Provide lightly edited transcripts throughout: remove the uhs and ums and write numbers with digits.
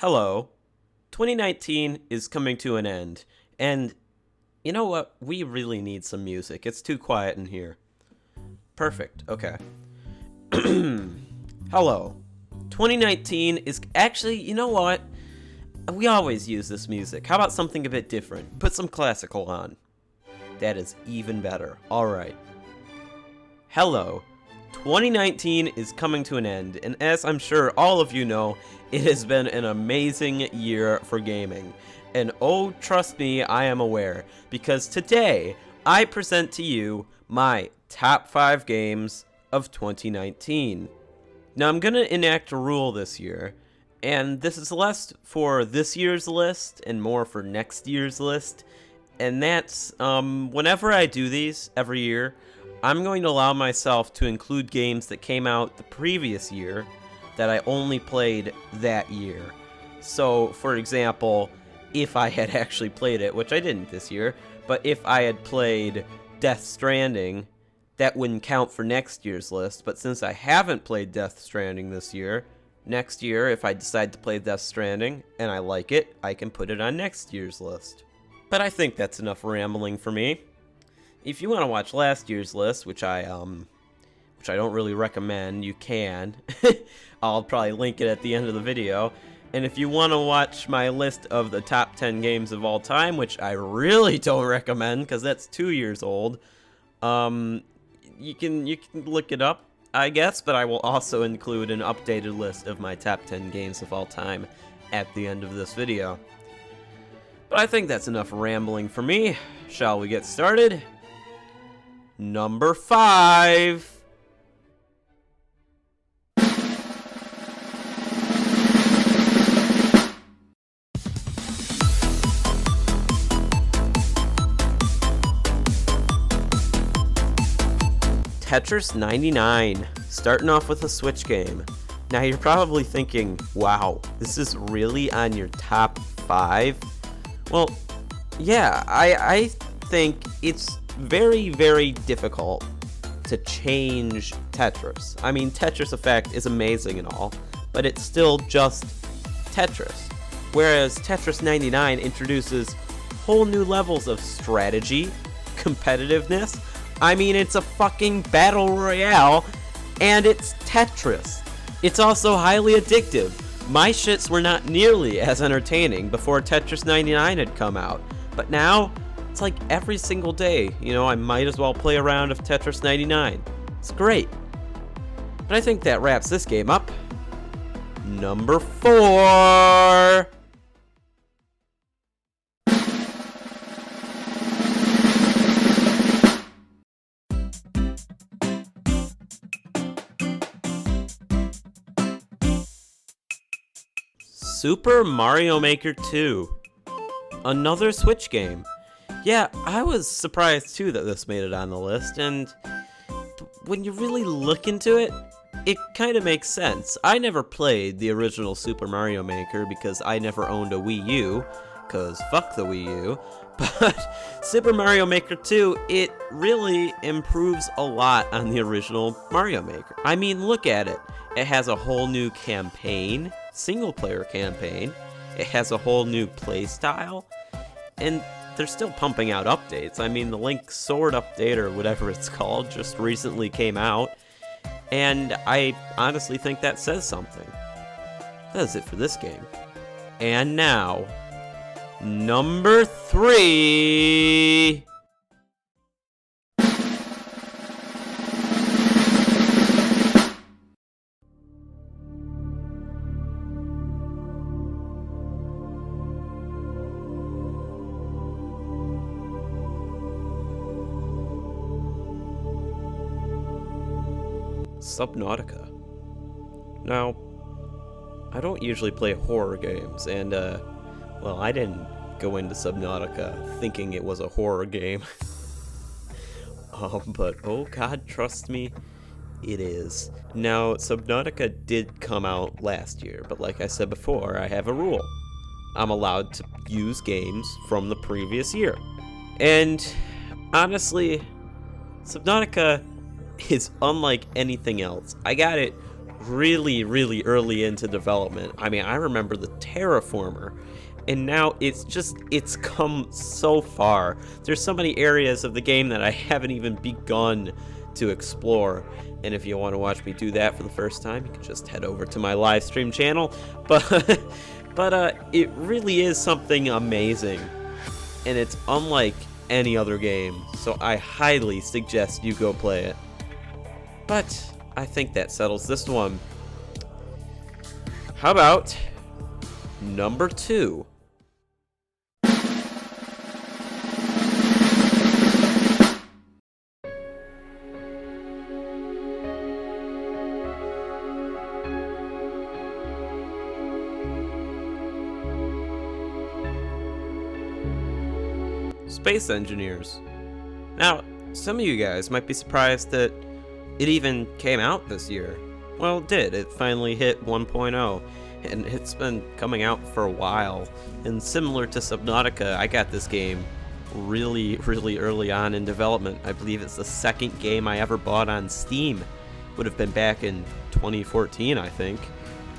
Hello. 2019 is coming to an end, and you know what? We really need some music. It's too quiet in here. Perfect. Okay. Hello. 2019 is actually, you know what? We always use this music. How about something a bit different? Put some classical on. That is even better. All right. Hello. 2019 is coming to an end, and as I'm sure all of you know, it has been an amazing year for gaming. And oh, trust me, I am aware, because today I present to you my top 5 games of 2019. Now I'm going to enact a rule this year, and this is less for this year's list and more for next year's list, and that's whenever I do these every year, I'm going to allow myself to include games that came out the previous year that I only played that year. So, for example, if I had actually played it, which I didn't this year, but if I had played Death Stranding, that wouldn't count for next year's list. But since I haven't played Death Stranding this year, next year, if I decide to play Death Stranding and I like it, I can put it on next year's list. But I think that's enough rambling for me. If you want to watch last year's list, which I don't really recommend, you can. I'll probably link it at the end of the video. And if you want to watch my list of the top 10 games of all time, which I really don't recommend because that's 2 years old, you can look it up, I guess, but I will also include an updated list of my top 10 games of all time at the end of this video. But I think that's enough rambling for me. Shall we get started? Number 5. Tetris 99, starting off with a Switch game. Now you're probably thinking, wow, this is really on your top 5? Well, yeah, I think it's very, very difficult to change Tetris. I mean, Tetris Effect is amazing and all, but it's still just Tetris. Whereas Tetris 99 introduces whole new levels of strategy, competitiveness. I mean, it's a fucking battle royale, and it's Tetris. It's also highly addictive. My shits were not nearly as entertaining before Tetris 99 had come out, but now, it's like every single day, I might as well play a round of Tetris 99. It's great. But I think that wraps this game up. Number 4. Super Mario Maker 2. Another Switch game. Yeah, I was surprised too that this made it on the list, and when you really look into it, it kind of makes sense. I never played the original Super Mario Maker because I never owned a Wii U, because fuck the Wii U, but Super Mario Maker 2, it really improves a lot on the original Mario Maker. I mean, look at it. It has a whole new campaign, single-player campaign. It has a whole new play style, and they're still pumping out updates. I mean, the Link Sword update, or whatever it's called, just recently came out, and I honestly think that says something. That is it for this game. And now, number 3. Subnautica. Now, I don't usually play horror games, and, well, I didn't go into Subnautica thinking it was a horror game. But, oh god, trust me, it is. Now, Subnautica did come out last year, but like I said before, I have a rule. I'm allowed to use games from the previous year. And, honestly, Subnautica is unlike anything else. I got it really, really early into development. I mean, I remember the Terraformer, and now it's come so far. There's so many areas of the game that I haven't even begun to explore. And if you want to watch me do that for the first time, you can just head over to my live stream channel. But it really is something amazing, and it's unlike any other game, so I highly suggest you go play it. But I think that settles this one. How about number 2? Space Engineers. Now, some of you guys might be surprised that it even came out this year. Well, it did. It finally hit 1.0, and it's been coming out for a while. And similar to Subnautica, I got this game really, really early on in development. I believe it's the second game I ever bought on Steam. Would have been back in 2014, I think.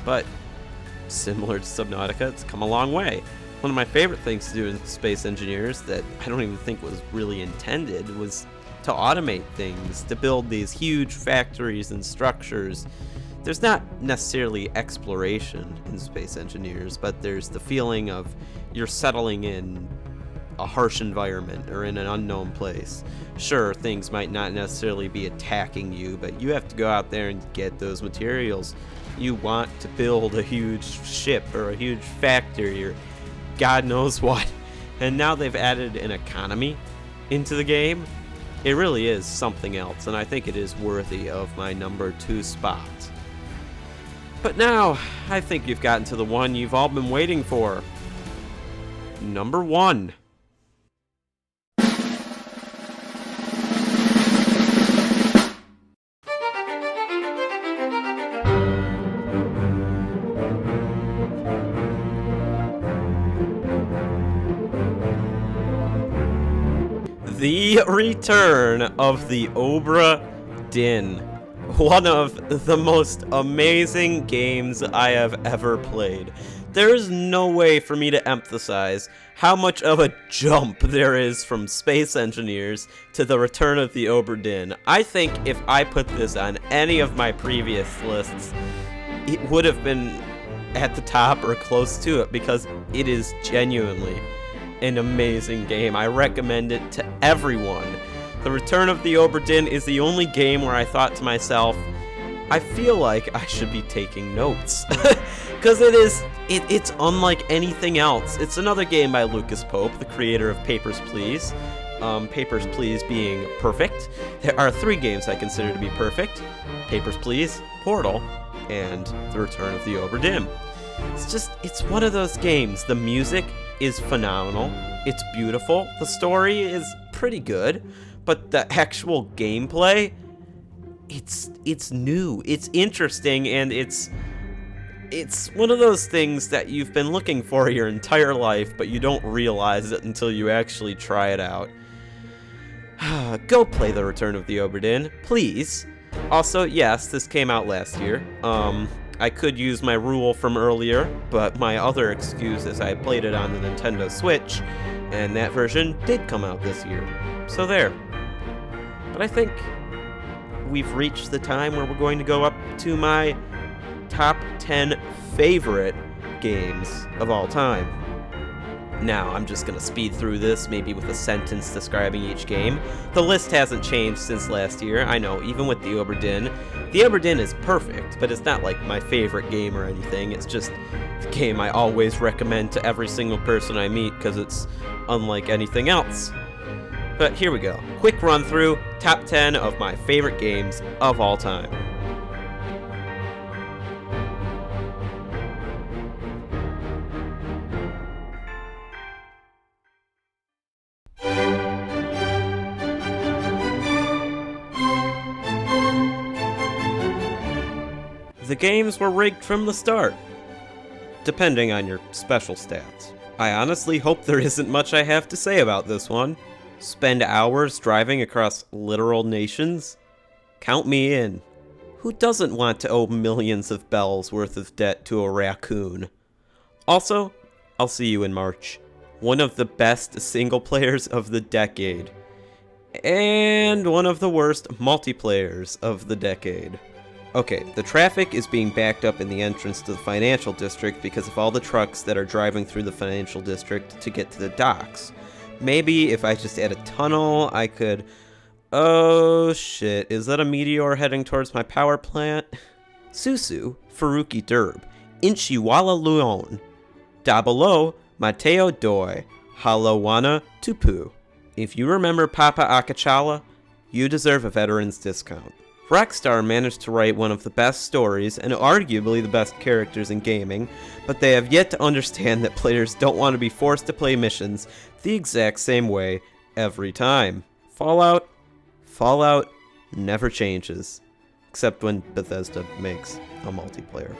But similar to Subnautica, it's come a long way. One of my favorite things to do in Space Engineers that I don't even think was really intended was to automate things, to build these huge factories and structures. There's not necessarily exploration in Space Engineers, but there's the feeling of you're settling in a harsh environment or in an unknown place. Sure, things might not necessarily be attacking you, but you have to go out there and get those materials. You want to build a huge ship or a huge factory or God knows what. And now they've added an economy into the game. It really is something else, and I think it is worthy of my number 2 spot. But now, I think you've gotten to the one you've all been waiting for. Number 1. The return of the Obra Dinn. One of the most amazing games I have ever played. There is no way for me to emphasize how much of a jump there is from Space Engineers to the return of the Obra Dinn. I think if I put this on any of my previous lists, it would have been at the top or close to it, because it is genuinely an amazing game. I recommend it to everyone. The Return of the Obra Dinn is the only game where I thought to myself, I feel like I should be taking notes. Because it's unlike anything else. It's another game by Lucas Pope, the creator of Papers, Please. Papers, Please being perfect. There are 3 games I consider to be perfect: Papers, Please, Portal, and The Return of the Obra Dinn. It's one of those games. The music is phenomenal. It's beautiful. The story is pretty good, but the actual gameplay, it's new, it's interesting, and it's one of those things that you've been looking for your entire life, but you don't realize it until you actually try it out. Go play The Return of the Obra Dinn, please. Also, yes, this came out last year. I could use my rule from earlier, but my other excuse is I played it on the Nintendo Switch, and that version did come out this year. So there. But I think we've reached the time where we're going to go up to my top 10 favorite games of all time. Now, I'm just going to speed through this, maybe with a sentence describing each game. The list hasn't changed since last year. I know, even with the Obra Dinn. The Obra Dinn is perfect, but it's not like my favorite game or anything. It's just the game I always recommend to every single person I meet because it's unlike anything else. But here we go. Quick run through, top 10 of my favorite games of all time. The games were rigged from the start, depending on your special stats. I honestly hope there isn't much I have to say about this one. Spend hours driving across literal nations? Count me in. Who doesn't want to owe millions of bells worth of debt to a raccoon? Also, I'll see you in March. One of the best single players of the decade. And one of the worst multiplayers of the decade. Okay, the traffic is being backed up in the entrance to the financial district because of all the trucks that are driving through the financial district to get to the docks. Maybe if I just add a tunnel, I could... Oh shit, is that a meteor heading towards my power plant? Susu, Faruki Durb, Inchiwala Luon, Dabalo, Mateo Doi, Halawana Tupu. If you remember Papa Akachala, you deserve a veteran's discount. Rockstar managed to write one of the best stories and arguably the best characters in gaming, but they have yet to understand that players don't want to be forced to play missions the exact same way every time. Fallout never changes, except when Bethesda makes a multiplayer.